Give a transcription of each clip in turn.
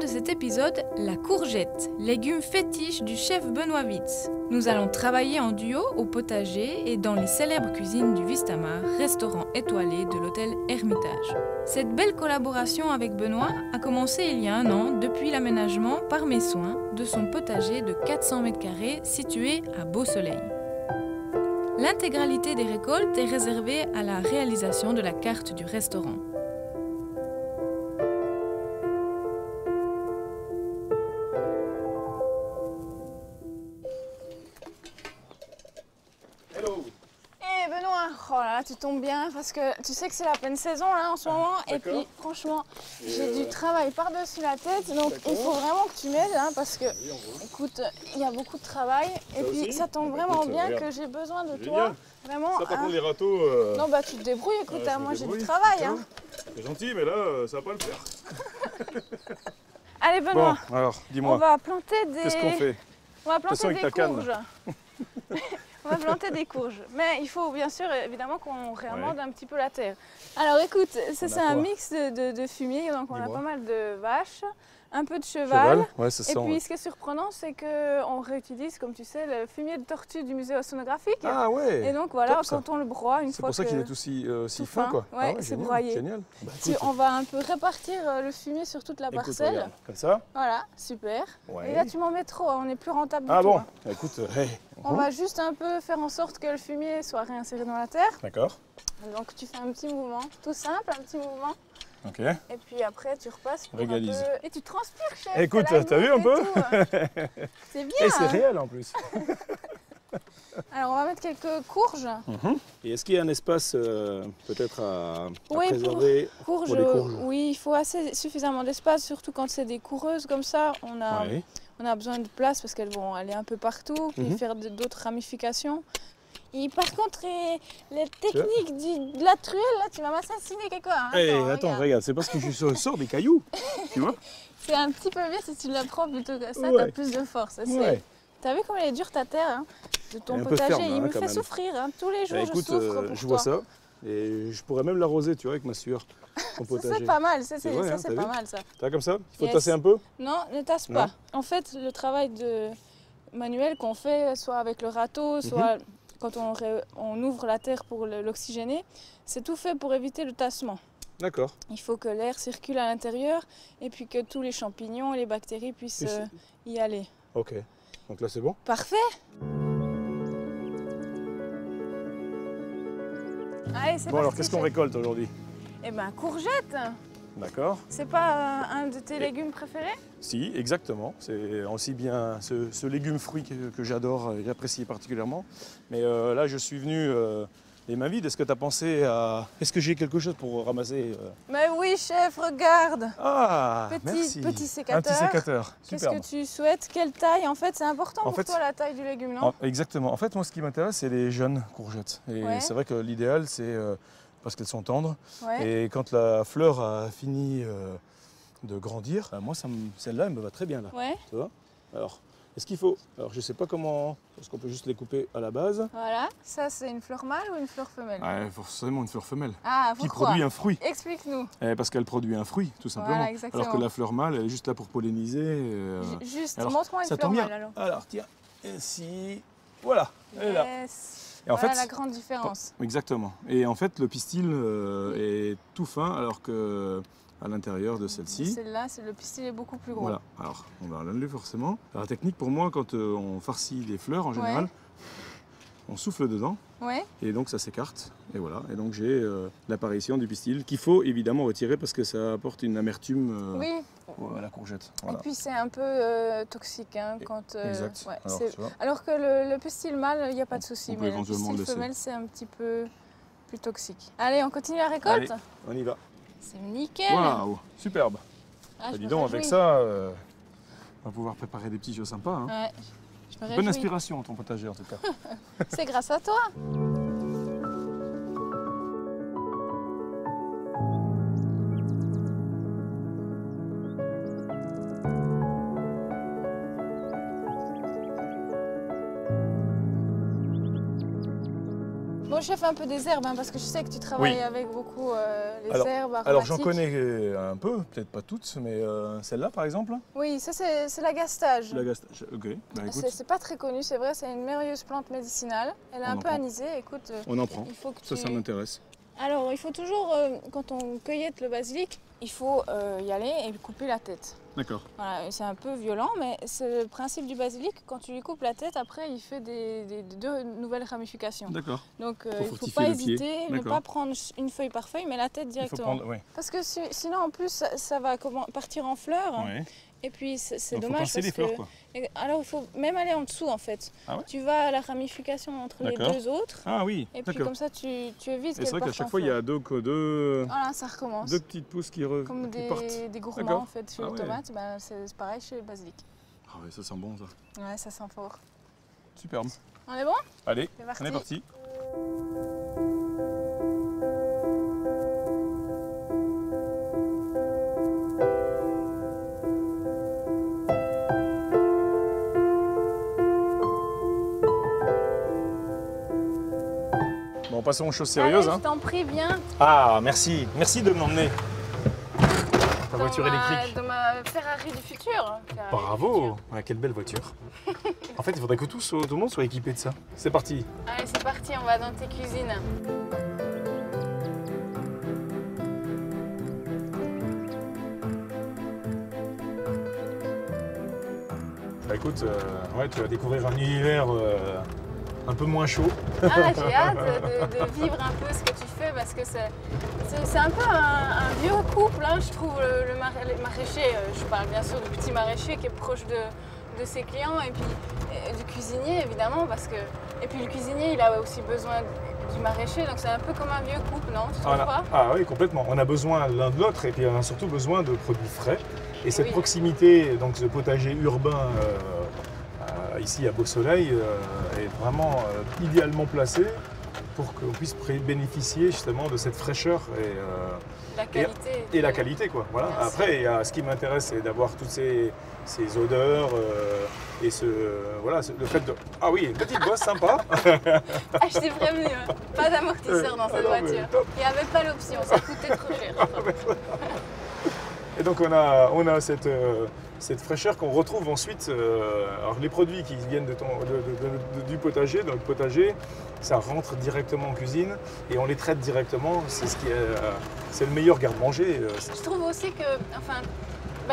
de cet épisode, la courgette, légume fétiche du chef Benoît Witz. Nous allons travailler en duo au potager et dans les célèbres cuisines du Vistamar, restaurant étoilé de l'hôtel Hermitage. Cette belle collaboration avec Benoît a commencé il y a 1 an depuis l'aménagement par mes soins de son potager de 400 m² situé à Beau-Soleil. L'intégralité des récoltes est réservée à la réalisation de la carte du restaurant. Oh là là, tu tombes bien parce que tu sais que c'est la pleine saison là en ce moment et puis franchement j'ai du travail par-dessus la tête donc il faut vraiment que tu m'aides hein, parce que écoute il y a beaucoup de travail et puis ça tombe vraiment bien que j'ai besoin de toi vraiment. Ça par contre les râteaux... Non bah tu te débrouilles écoute hein, moi j'ai du travail hein. C'est gentil mais là ça va pas le faire. Allez Benoît, bon, alors dis-moi, on va planter des... Qu'est-ce qu'on fait? On va planter avec des ta courges. On va planter des courges, mais il faut bien sûr évidemment qu'on réamende un petit peu la terre. Alors écoute, ça c'est un mix de fumier, donc on a pas mal de vaches, un peu de cheval. Ouais, c'est ça, et puis ce qui est surprenant, c'est qu'on réutilise, comme tu sais, le fumier de tortue du musée océanographique. Ah ouais. Et donc voilà, top, quand on le broie, une fois que... C'est pour ça qu'il est aussi fin quoi. Ouais, ah ouais, c'est génial, broyé. Génial. Bah, On va un peu répartir le fumier sur toute la parcelle. Regarde, comme ça. Voilà, super. Ouais. Et là tu m'en mets trop, on n'est plus rentable du Ah tout. bon, Hein. écoute, On va juste un peu faire en sorte que le fumier soit réinséré dans la terre. D'accord. Donc tu fais un petit mouvement, tout simple, un petit mouvement. Ok. Et puis après tu repasses pour Régalise. un peu... Et tu transpires, chef. Écoute, t'as vu un peu? C'est bien. Et c'est réel en plus. Alors on va mettre quelques courges. Et est-ce qu'il y a un espace peut-être à Oui, préserver pour les courges? Oui, il faut suffisamment d'espace, surtout quand c'est des coureuses comme ça. On a besoin de place parce qu'elles vont aller un peu partout, puis faire d'autres ramifications. Et par contre, les techniques de la truelle, là, tu vas m'assassiner quelque part. Hein. Attends, regarde, c'est parce que je sors des cailloux, tu vois? C'est un petit peu bien si tu la prends plutôt que ça, t'as plus de force. Ouais. T'as vu comme elle est dure ta terre hein, de ton Elle est un peu potager, ferme, il me quand fait même. souffrir. Hein. Tous les jours, Écoute, je souffre pour je toi. vois ça. Et je pourrais même l'arroser, tu vois, avec ma sueur. Ton potager. C'est pas mal, c'est vrai, hein, pas mal ça. T'as comme ça? Il faut tasser un peu? Non, ne tasse pas. En fait, le travail manuel qu'on fait, soit avec le râteau, soit quand on ouvre la terre pour l'oxygéner, c'est tout fait pour éviter le tassement. D'accord. Il faut que l'air circule à l'intérieur et puis que tous les champignons et les bactéries puissent y aller. Ok. Donc là, c'est bon? Parfait! Allez, c'est bon, alors parti, qu'est-ce qu'on récolte aujourd'hui? Eh ben, courgettes! D'accord. C'est pas un de tes légumes préférés? Si, exactement. C'est aussi bien ce légume fruit que j'adore et j'apprécie particulièrement. Mais là, je suis venu les mains vides. Est-ce que tu as pensé à... Est-ce que j'ai quelque chose pour ramasser Mais oui, chef, regarde! Ah, merci. Petit sécateur. Un petit sécateur. Qu'est-ce que tu souhaites? Quelle taille? En fait, c'est important pour fait, toi la taille du légume, non? Exactement. En fait, moi, ce qui m'intéresse, c'est les jeunes courgettes. Et c'est vrai que l'idéal, c'est parce qu'elles sont tendres. Et quand la fleur a fini de grandir, moi, celle-là, elle me va très bien là. Tu vois? Alors, est-ce qu'il faut... Alors, je ne sais pas comment... Est-ce qu'on peut juste les couper à la base? Voilà. Ça, c'est une fleur mâle ou une fleur femelle? Forcément une fleur femelle. Ah, qui produit un fruit. Explique-nous. Parce qu'elle produit un fruit, tout simplement. Voilà, exactement. Alors que la fleur mâle, elle est juste là pour polliniser. Juste, montre-moi une fleur mâle alors. Alors, tiens, ici, voilà, elle est là. Et en fait, la grande différence. Exactement. Et en fait, le pistil est tout fin, alors que à l'intérieur de celle-ci. Celle-là, le pistil est beaucoup plus gros. Voilà. Alors, on va l'enlever forcément. Alors, la technique pour moi, quand on farcit les fleurs en général, on souffle dedans. Et donc ça s'écarte. Et voilà. Et donc j'ai l'apparition du pistil qu'il faut évidemment retirer parce que ça apporte une amertume à la courgette. Voilà. Et puis c'est un peu toxique hein, quand. Exact. Alors que le pistil mâle, il n'y a pas de souci. Mais le pistil le femelle, c'est un petit peu plus toxique. Allez, on continue la récolte? Allez, on y va. C'est nickel. Waouh, superbe. Dis donc, avec ça, on va pouvoir préparer des petits jeux sympas. Hein. Bonne inspiration, ton potager en tout cas. C'est grâce à toi. Bon Bon, chef, un peu des herbes, hein, parce que je sais que tu travailles avec beaucoup les herbes aromatiques. Alors j'en connais un peu, peut-être pas toutes, mais celle-là par exemple. Oui, ça c'est l'agastage. L'agastage, ok. Bah, c'est pas très connu, c'est vrai, c'est une merveilleuse plante médicinale. Elle est un peu anisée, écoute. On en prend, il faut que ça m'intéresse. Alors, il faut toujours, quand on cueillette le basilic, il faut y aller et couper la tête. D'accord. Voilà, c'est un peu violent, mais c'est le principe du basilic. Quand tu lui coupes la tête, après, il fait deux nouvelles ramifications. D'accord. Donc, il ne faut pas hésiter, ne pas prendre une feuille par feuille, mais la tête directement. Il faut prendre, Parce que sinon, en plus, ça va partir en fleurs. Ouais. Et puis, c'est Donc, dommage faut pincer les fleurs, quoi. Alors, il faut même aller en dessous, en fait. Ah ouais? Tu vas à la ramification entre les deux autres. Ah oui, et puis, comme ça, tu évites qu'elle parte. C'est vrai qu'à chaque fois, il y a voilà, ça recommence. deux petites pousses qui partent. Comme des gourmands, en fait, chez les tomates, ben, c'est pareil chez le basilic. Ah ouais, ça sent bon, ça. Ouais, ça sent fort. Superbe. On est bon? Allez, on est parti. Bon, passons aux choses sérieuses. Allez, je t'en prie, viens. Ah, merci. Merci de m'emmener. Ta voiture électrique. Dans ma Ferrari du futur. Bravo. Ouais, quelle belle voiture. En fait, il faudrait que tout le monde soit équipé de ça. C'est parti. Allez, c'est parti, on va dans tes cuisines. Bah écoute, ouais, tu vas découvrir un univers un peu moins chaud. Ah, j'ai hâte de vivre un peu ce que tu fais parce que c'est un peu un vieux couple, hein, je trouve, le maraîcher. Je parle bien sûr du petit maraîcher qui est proche de ses clients et puis du cuisinier évidemment parce que... Et puis le cuisinier, il a aussi besoin du maraîcher, donc c'est un peu comme un vieux couple, non? Tu trouves pas? Ah oui, complètement. On a besoin l'un de l'autre et puis on a surtout besoin de produits frais. Et cette proximité, donc ce potager urbain ici à Beau Soleil est vraiment idéalement placé pour qu'on puisse bénéficier justement de cette fraîcheur et la qualité, quoi. Voilà. Après, ce qui m'intéresse, c'est d'avoir toutes ces odeurs et le fait de... Ah oui, une petite bosse sympa. Ah, je t'ai prévenu, hein. Pas d'amortisseur dans cette voiture. Il n'y avait pas l'option, ça coûtait trop cher. Et donc on a cette fraîcheur qu'on retrouve ensuite. Alors les produits qui viennent du potager, de notre potager, ça rentre directement en cuisine et on les traite directement. C'est le meilleur garde-manger. Je trouve aussi que,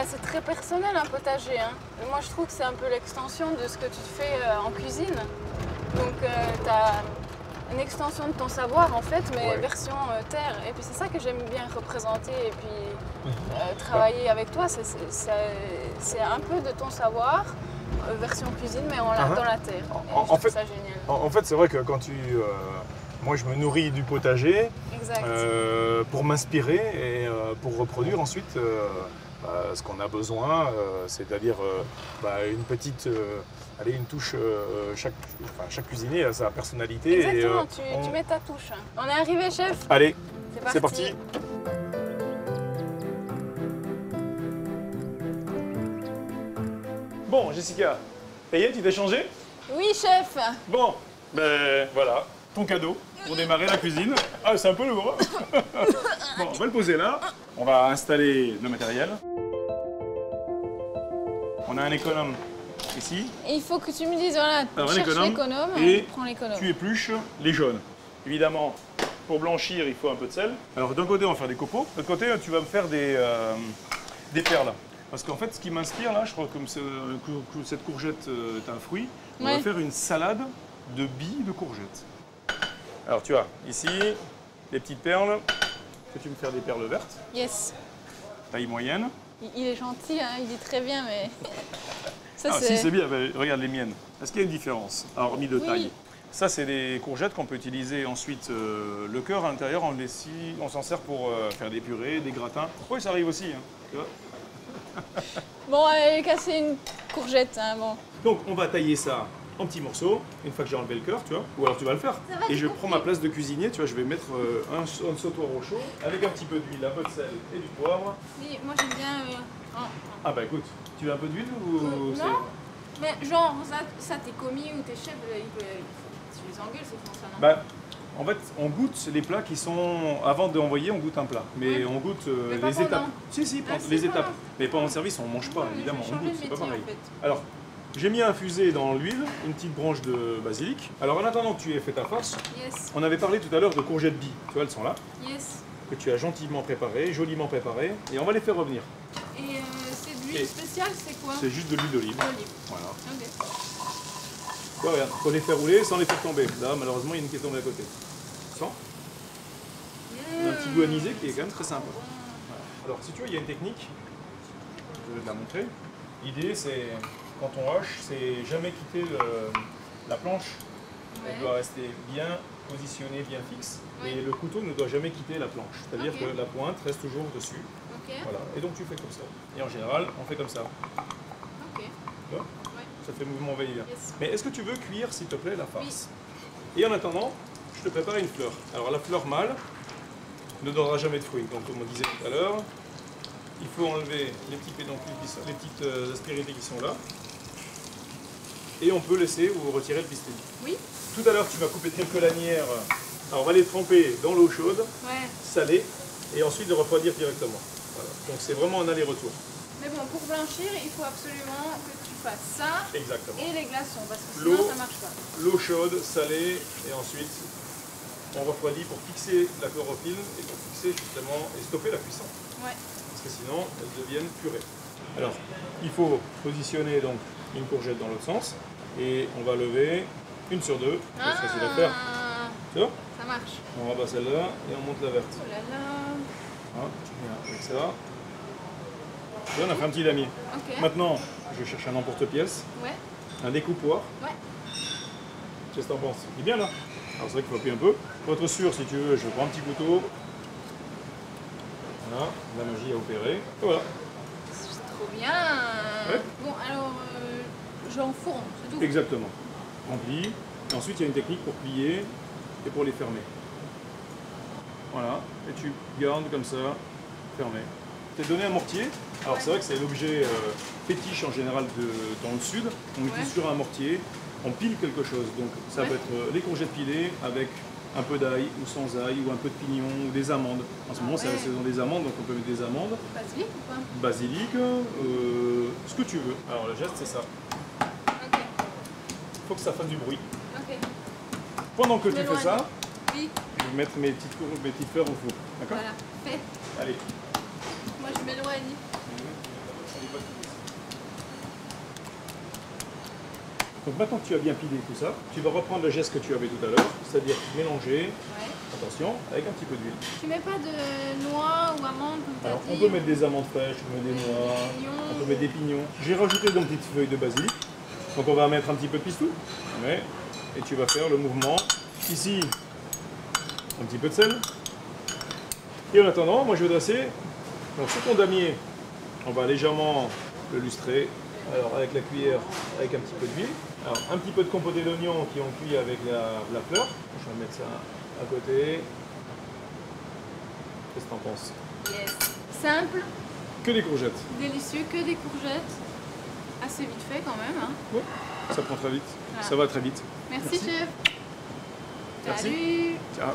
c'est très personnel un potager. Hein. Moi je trouve que c'est un peu l'extension de ce que tu fais en cuisine. Donc tu as une extension de ton savoir en fait, mais version terre. Et puis c'est ça que j'aime bien représenter et puis travailler avec toi, c'est un peu de ton savoir, version cuisine, mais dans la terre. En fait, ça génial. En fait, c'est vrai que quand moi je me nourris du potager pour m'inspirer et pour reproduire ensuite ce qu'on a besoin, c'est-à-dire une petite... une touche, chaque cuisinier a sa personnalité. Exactement, tu mets ta touche. On est arrivé, chef. Allez, c'est parti. Bon, Jessica, ça y est, tu t'es changé? Oui, chef. Bon, ben voilà, ton cadeau pour démarrer la cuisine. Ah, c'est un peu lourd. Bon, on va le poser là. On va installer le matériel. On a un économe ici. Et il faut que tu me dises, voilà, cherche l'économe et prends l'économe. Tu épluches les jaunes. Évidemment, pour blanchir, il faut un peu de sel. Alors d'un côté, on va faire des copeaux. De l'autre côté, tu vas me faire des perles. Parce qu'en fait, ce qui m'inspire là, je crois que cette courgette est un fruit, on va faire une salade de billes de courgettes. Alors tu as ici les petites perles. Peux-tu me faire des perles vertes? Yes. Taille moyenne. Il est gentil, hein, il dit très bien, mais... Si, c'est bien. Ben, regarde les miennes. Est-ce qu'il y a une différence, hormis de taille? Ça, c'est des courgettes qu'on peut utiliser ensuite. Le cœur à l'intérieur, on s'en sert pour faire des purées, des gratins. Oui, ça arrive aussi. Hein, tu vois. Bon, elle a cassé une courgette. Hein, bon. Donc, on va tailler ça en petits morceaux, une fois que j'ai enlevé le cœur, tu vois. Ou alors tu vas le faire. Et je prends ma place de cuisinier, tu vois, je vais mettre un sautoir au chaud, avec un petit peu d'huile, un peu de sel et du poivre. Oui, moi j'aime bien... Ah bah écoute, tu veux un peu d'huile ou... Non, mais genre, ça t'es commis ou tes chefs, tu les engueules, c'est pour ça, non? Bah, En fait, on goûte les plats qui sont... Avant d'envoyer, on goûte un plat. Mais on goûte les étapes. Si, les étapes. Mais pendant le service, on ne mange pas, évidemment. On goûte, c'est pas pareil. En fait. Alors, j'ai mis à infuser dans l'huile une petite branche de basilic. Alors, en attendant que tu aies fait ta farce, on avait parlé tout à l'heure de courgettes billes. Tu vois, elles sont là. Que tu as gentiment préparées, joliment préparées. Et on va les faire revenir. Et c'est de l'huile spéciale, c'est quoi? C'est juste de l'huile d'olive. Voilà. Okay. Ouais, regarde, faut les faire rouler sans les faire tomber. Là, malheureusement, il y a une qui est tombée à côté. Sans. On a un petit goût anisé qui est quand même très sympa. Voilà. Alors, si tu veux, il y a une technique. Je vais te la montrer. L'idée, c'est, quand on hache, c'est jamais quitter la planche. Elle doit rester bien positionnée, bien fixe. Et le couteau ne doit jamais quitter la planche. C'est-à-dire que la pointe reste toujours dessus. Voilà. Et donc, tu fais comme ça. Et en général, on fait comme ça. Tu vois ? Ça fait mouvement va-et-vient. Mais est-ce que tu veux cuire, s'il te plaît, la farce? Et en attendant, je te prépare une fleur. Alors la fleur mâle ne donnera jamais de fruits. Donc comme on disait tout à l'heure, il faut enlever les petits pédoncules, les petites aspérités qui sont là. Et on peut laisser ou retirer le pistil. Oui. Tout à l'heure, tu vas couper quelques lanières. Alors on va les tremper dans l'eau chaude, salée, et ensuite les refroidir directement. Voilà. Donc c'est vraiment un aller-retour. Mais bon, pour blanchir, il faut absolument que tu fasses ça. Exactement. Et les glaçons, parce que sinon ça marche pas. L'eau chaude, salée, et ensuite on refroidit pour fixer la chlorophylle et pour fixer justement et stopper la cuisson. Parce que sinon elles deviennent purées. Alors, il faut positionner donc une courgette dans l'autre sens et on va lever une sur deux. C'est facile à faire. Tu vois? Ça marche. On rabat celle-là et on monte la verte. Oh là là. Hein, tu viens avec ça. Et on a fait un petit damier. Maintenant, je cherche un emporte-pièce, un découpoir. Qu'est-ce que t'en penses? Il est bien là. Alors c'est vrai qu'il faut appuyer un peu. Pour être sûr, si tu veux, je prends un petit couteau. Voilà, la magie a opéré. Et voilà. C'est trop bien. Bon, alors, j'enfourne, c'est tout. Exactement. On plie. Et ensuite, il y a une technique pour plier et pour les fermer. Voilà. Et tu gardes comme ça, fermé. Je t'ai donné un mortier. Alors c'est vrai que c'est l'objet fétiche en général dans le sud. On utilise sur un mortier, on pile quelque chose. Donc ça peut être les courgettes pilées avec un peu d'ail ou sans ail ou un peu de pignon ou des amandes. En ce moment c'est la saison des amandes, donc on peut mettre des amandes. Basilic ou pas? Basilic, ce que tu veux. Alors le geste c'est ça. Il faut que ça fasse du bruit. Pendant que tu fais ça, je vais mettre mes petites fleurs au four. D'accord? Voilà, fait. Allez. Moi je m'éloigne. Donc maintenant que tu as bien pilé tout ça, tu vas reprendre le geste que tu avais tout à l'heure, c'est-à-dire mélanger, attention, avec un petit peu d'huile. Tu mets pas de noix ou amandes comme tu as dit? On peut mettre des amandes fraîches, on peut mettre des noix, on peut mettre des pignons. J'ai rajouté donc des petites feuilles de basilic, donc on va mettre un petit peu de pistou, et tu vas faire le mouvement. Ici, un petit peu de sel. Et en attendant, moi je vais dresser. Donc sur ton damier, on va légèrement le lustrer. Alors avec la cuillère, avec un petit peu d'huile. Alors un petit peu de compoté d'oignons qui ont cuit avec la fleur. Je vais mettre ça à côté. Qu'est-ce que t'en penses? Simple. Que des courgettes. Délicieux, que des courgettes. Assez vite fait quand même. Hein. Oui, ça prend très vite. Voilà. Ça va très vite. Merci chef. Merci. Salut. Ciao.